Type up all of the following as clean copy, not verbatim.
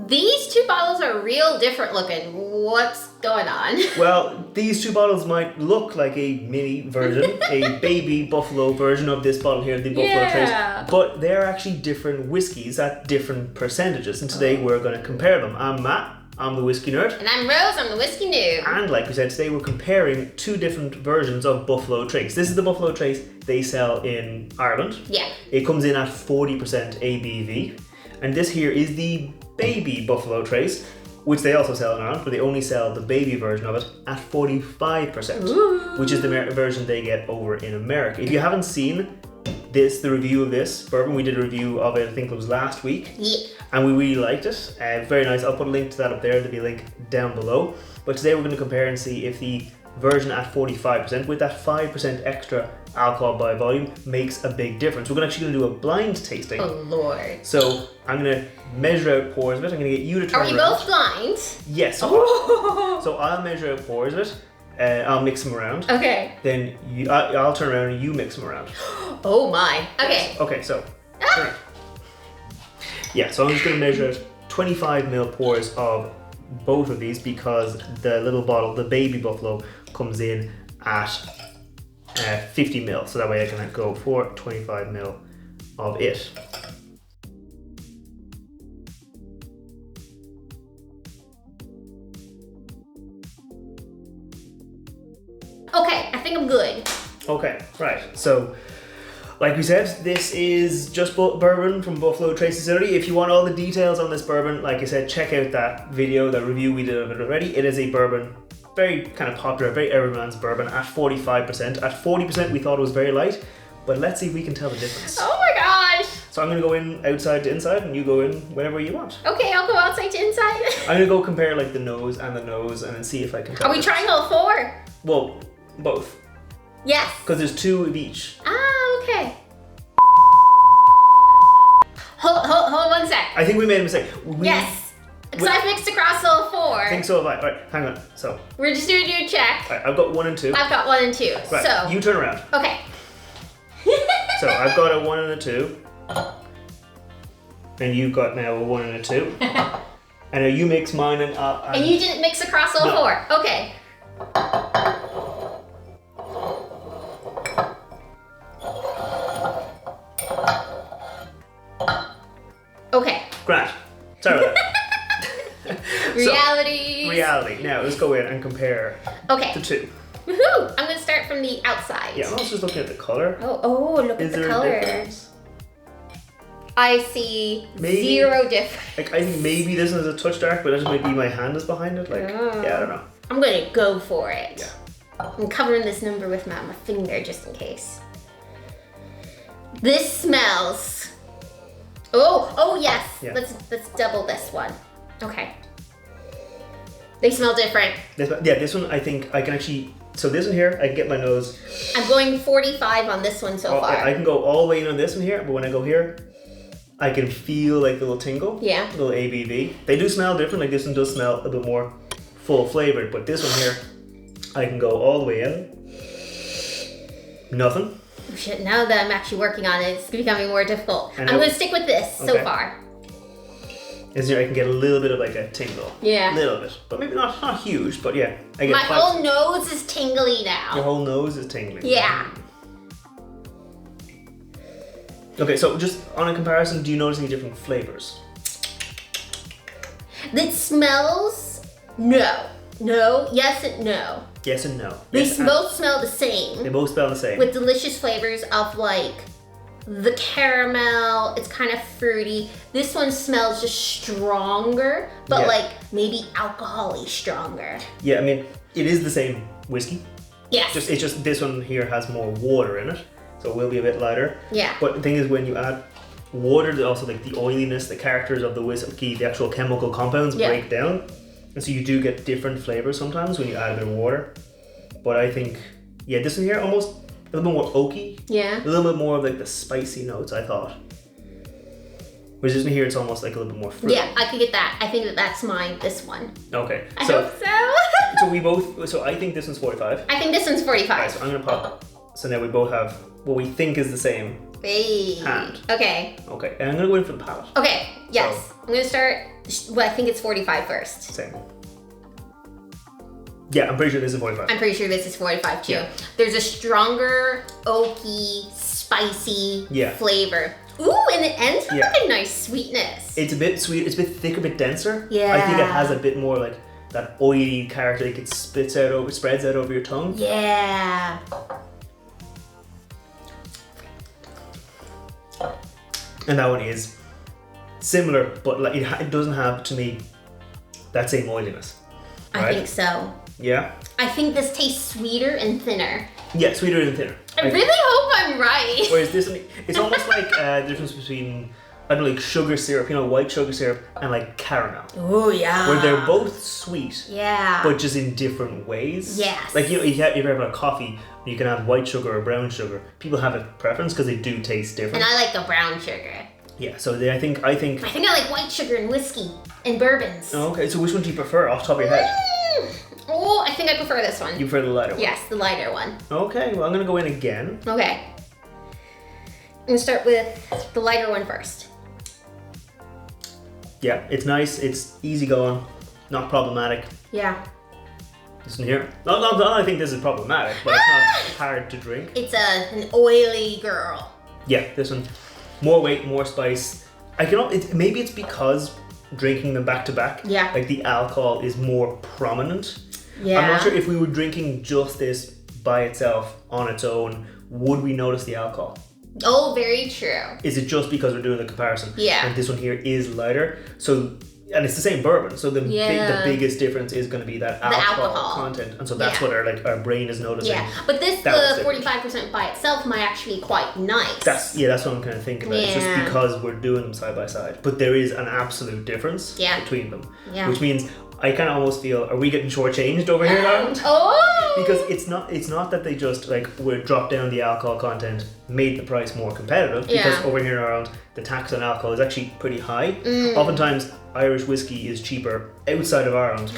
These two bottles are real different looking. What's going on? Well, these two bottles might look like a mini version, a baby Buffalo version of this bottle here, the Buffalo Trace, but they're actually different whiskies at different percentages, and today we're going to compare them. I'm Matt, I'm the whiskey nerd. And I'm Rose, I'm the whiskey noob. And like we said, today we're comparing two different versions of Buffalo Trace. This is the Buffalo Trace they sell in Ireland. Yeah. It comes in at 40% ABV. And this here is the baby Buffalo Trace, which they also sell in Ireland, but they only sell the baby version of it at 45%, Ooh. which is the version they get over in America. If you haven't seen the review of this bourbon, we did a review of it, I think it was last week, and we really liked it. Very nice. I'll put a link to that up there. There'll be a link down below. But today we're going to compare and see if the version at 45% with that 5% extra alcohol by volume makes a big difference. We're actually going to do a blind tasting. Oh Lord. So I'm going to measure out pours of it. I'm going to get you to turn around. Are we both blind? Yes. So I'll measure out pours of it. I'll mix them around. Okay. Then I'll turn around and you mix them around. Oh my. Okay. Okay, so turn around. Yeah, so I'm just going to measure out 25 ml pours of both of these because the little bottle, the baby Buffalo, comes in at 50 ml. So that way I can go for 25 ml of it. Okay, I think I'm good. Okay, right. So, like we said, this is just bourbon from Buffalo Trace Distillery. If you want all the details on this bourbon, like I said, check out that video, that review we did of it already. It is a bourbon, very kind of popular, very everyone's bourbon at 45%. At 40%, we thought it was very light, but let's see if we can tell the difference. Oh my gosh. So I'm going to go in outside to inside, and you go in whenever you want. Okay, I'll go outside to inside. I'm going to go compare like the nose, and then see if I can tell. Are we trying all four? Well, both. Yes. Because there's two of each. Ah, okay. Hold 1 sec. I think we made a mistake. Yes. Because I've mixed across all four. I think so have I. All right, hang on. So we're just doing a check. All right, I've got 1 and 2. I've got 1 and 2. Right, So you turn around. Okay. So I've got a 1 and a 2. And you've got now a 1 and a 2. And now you mix mine and and you didn't mix across all four. Okay. Okay. Grant. Sorry about that. Reality. Reality. Now let's go in and compare Okay. the two. Woohoo! I'm gonna start from the outside. Yeah, I'm also just looking at the color. Oh, look Is at the there a color. difference? I see Maybe. 0 difference. Like I think maybe this is a touch dark, but that just might be my hand is behind it. Like yeah, I don't know. I'm gonna go for it. Yeah. I'm covering this number with my finger just in case. This smells. Oh yes. Yeah. Let's double this one. Okay. They smell different. This one I think I can actually. So this one here, I can get my nose. I'm going 45 on this one so far. I can go all the way in on this one here, but when I go here, I can feel like the little tingle. Yeah. Little ABV. They do smell different. Like this one does smell a bit more full flavored, but this one here, I can go all the way in. Nothing. Oh, shit, now that I'm actually working on it, it's becoming more difficult. I'm gonna stick with this so far. Is there? I can get a little bit of like a tingle. Yeah. A little bit, but maybe not huge. But yeah, I get. My whole nose is tingly now. Your whole nose is tingling. Yeah. Okay, so just on a comparison, do you notice any different flavors? It smells. No. Yes and no. Yes and no. They Yes, both smell the same. They both smell the same. With delicious flavors of like the caramel. It's kind of fruity. This one smells just stronger, but like maybe alcohol-y stronger. Yeah, I mean, it is the same whiskey. Yes. It's just this one here has more water in it, so it will be a bit lighter. Yeah. But the thing is, when you add water, there's also like the oiliness, the characters of the whiskey, the actual chemical compounds break down, and so you do get different flavors sometimes when you add a bit of water. But I think, yeah, this one here almost a little bit more oaky. Yeah. A little bit more of like the spicy notes, I thought. Whereas this one here, it's almost like a little bit more fruity. Yeah, I could get that. I think that's mine, this one. Okay. I hope so. So we both, so I think this one's 45. I think this one's 45. Right, so I'm gonna pop. So now we both have what we think is the same Hey. hand. Okay. Okay, and I'm gonna go in for the palate. Okay, yes. So- I'm gonna start, well, I think it's 45 first. Same. Yeah, I'm pretty sure this is 45. I'm pretty sure this is 45 too. Yeah. There's a stronger, oaky, spicy Yeah. flavor. Ooh, and it ends with like a nice sweetness. It's a bit sweet, it's a bit thicker, a bit denser. Yeah. I think it has a bit more like that oily character, like it spreads out over your tongue. Yeah. And that one is similar, but like it doesn't have, to me, that same oiliness. I Right? think so. Yeah? I think this tastes sweeter and thinner. Yeah, sweeter and thinner. I really hope I'm right. Whereas this one, it's almost like the difference between, I don't know, like sugar syrup, white sugar syrup, and like caramel. Oh yeah. Where they're both sweet, Yeah. but just in different ways. Yes. Like, if you ever have a coffee, you can have white sugar or brown sugar. People have a preference because they do taste different. And I like the brown sugar. Yeah, so I think. I think I like white sugar and whiskey and bourbons. Oh, okay, so which one do you prefer off the top of your head? Oh, I think I prefer this one. You prefer the lighter one? Yes, the lighter one. Okay, well, I'm gonna go in again. Okay. I'm gonna start with the lighter one first. Yeah, it's nice, it's easy going, not problematic. Yeah. This one here. Not I think this is problematic, but it's not hard to drink. It's an oily girl. Yeah, this one, more weight, more spice. Maybe it's because drinking them back to back. Yeah. Like the alcohol is more prominent. Yeah. I'm not sure if we were drinking just this by itself on its own, would we notice the alcohol? Oh, very true. Is it just because we're doing the comparison? Yeah. And this one here is lighter, so. And it's the same bourbon, so the biggest difference is going to be that alcohol content, and so that's what our brain is noticing. Yeah, but the That was 45% by itself might actually be quite nice. That's what I'm kind of thinking about. It's just because we're doing them side by side, but there is an absolute difference between them, which means I kind of almost feel, are we getting shortchanged over here in Ireland? Oh! Because it's not that they just we dropped down the alcohol content, made the price more competitive. Because over here in Ireland, the tax on alcohol is actually pretty high. Oftentimes, Irish whiskey is cheaper outside of Ireland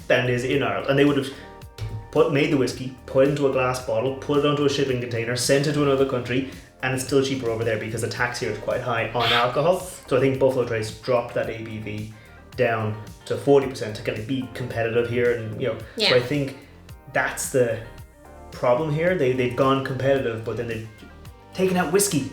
than it is in Ireland, and they would have made the whiskey, put it into a glass bottle, put it onto a shipping container, sent it to another country, and it's still cheaper over there because the tax here is quite high on alcohol. So I think Buffalo Trace dropped that ABV down to 40% to kind of be competitive here, and so I think that's the problem here. They've gone competitive, but then they've taken out whiskey.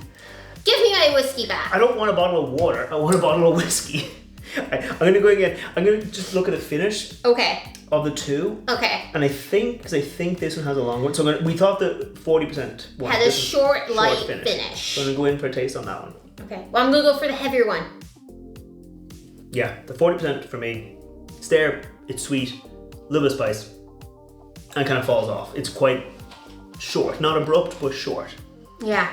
Give me my whiskey back. I don't want a bottle of water. I want a bottle of whiskey. I'm gonna go again. I'm gonna just look at the finish. Okay. Of the two. Okay. And I think this one has a long one. So we thought the 40% one had a short, light finish. So I'm gonna go in for a taste on that one. Okay. Well, I'm gonna go for the heavier one. Yeah, the 40% for me. It's there. It's sweet. A little bit of spice. And kind of falls off. It's quite short, not abrupt, but short. Yeah.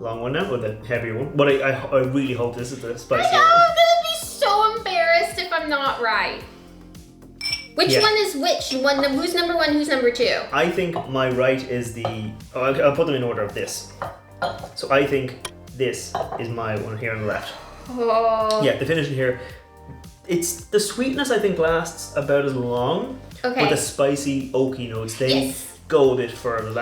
Long one now, or the heavier one. But I really hope this is the spicier I know, one. I'm gonna be so embarrassed if I'm not right. Which one is which? Who's number one, who's number two? I think my right is I'll put them in order of this. So I think this is my one here on the left. Oh. Yeah, the finish in here. It's the sweetness I think lasts about as long. Okay. But the spicy oaky notes, they go a bit further.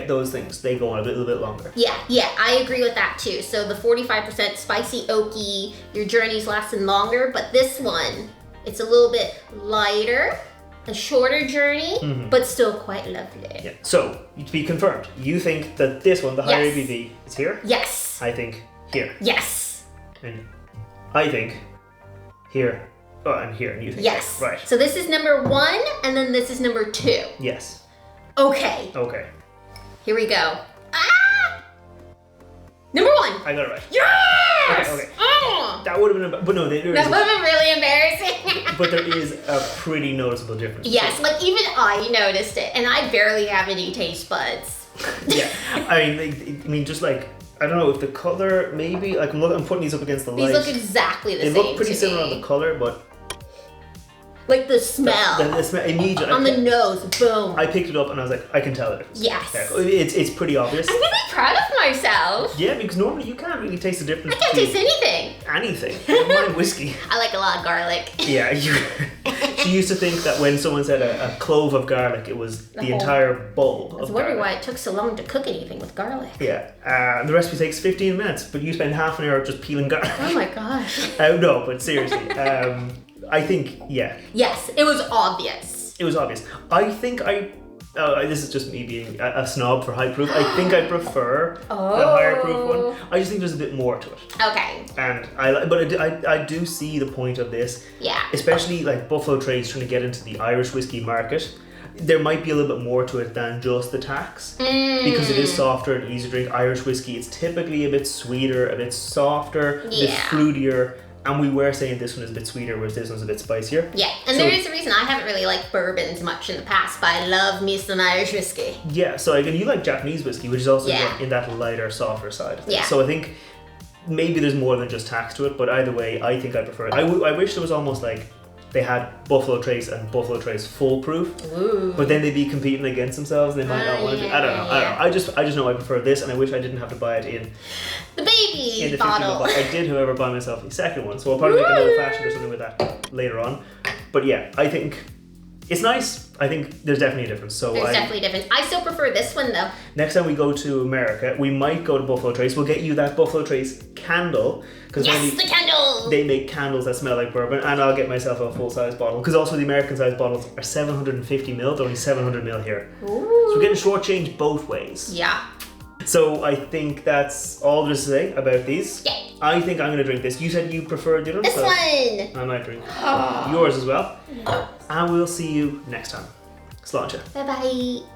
Those things, they go on a little bit longer. Yeah, I agree with that too. So the 45% spicy oaky, your journey's lasting longer, but this one, it's a little bit lighter, a shorter journey, but still quite lovely. Yeah. So, to be confirmed, you think that this one, the higher ABV, is here? Yes. I think here. Yes. And I think here. Oh, and here, and you think yes. Right. So this is number one, and then this is number two. Yes. Okay. Okay. Here we go. Ah! Number one. I got it right. Yes! Okay. Oh! That would have been, but no, there is. That would have been really embarrassing. But there is a pretty noticeable difference. Yes, like even I noticed it, and I barely have any taste buds. Yeah, I mean, just like, I don't know if the color, maybe, like I'm putting these up against the light. These look exactly the same. They look pretty similar on the color, but like the smell. The smell immediately. On the nose, boom. I picked it up and I was like, I can tell the difference. Yes. Yeah, it's pretty obvious. I'm really proud of myself. Yeah, because normally you can't really taste the difference. I can't taste anything. Anything. Never mind whiskey. I like a lot of garlic. Yeah, She used to think that when someone said a clove of garlic, it was the entire bulb of garlic. I was wondering why it took so long to cook anything with garlic. Yeah, the recipe takes 15 minutes, but you spend half an hour just peeling garlic. Oh my gosh. No, but seriously, I think, yeah. Yes, it was obvious. It was obvious. I think this is just me being a snob for high proof. I think I prefer the higher proof one. I just think there's a bit more to it. Okay. And I do see the point of this. Yeah. Especially like Buffalo Trace trying to get into the Irish whiskey market. There might be a little bit more to it than just the tax. Because it is softer and easier to drink. Irish whiskey, it's typically a bit sweeter, a bit softer, a bit fruitier. And we were saying this one is a bit sweeter, whereas this one's a bit spicier. Yeah, and there is a reason I haven't really liked bourbons much in the past, but I love me some Irish whiskey. Yeah, so again, you like Japanese whiskey, which is also in that lighter, softer side of things. Yeah. So I think maybe there's more than just tax to it, but either way, I think I prefer it. I wish there was almost like they had Buffalo Trace and Buffalo Trace full proof, but then they'd be competing against themselves and they might not want to do. I don't know. I just know I prefer this, and I wish I didn't have to buy it in the baby in the bottle. I did, however, buy myself a second one, so I'll probably make an old fashioned or something with that later on. But yeah, I think it's nice. I think there's definitely a difference. So There's definitely a difference. I still prefer this one though. Next time we go to America, we might go to Buffalo Trace. We'll get you that Buffalo Trace candle. Yes, the candle! They make candles that smell like bourbon, and I'll get myself a full-size bottle. Because also the American-sized bottles are 750 ml, they're only 700 ml here. Ooh. So we're getting shortchanged both ways. Yeah. So I think that's all there is to say about these. Yeah. I think I'm going to drink this. You said you preferred the other one? This one! I might drink yours as well. And we'll see you next time. Sláinte. Bye-bye.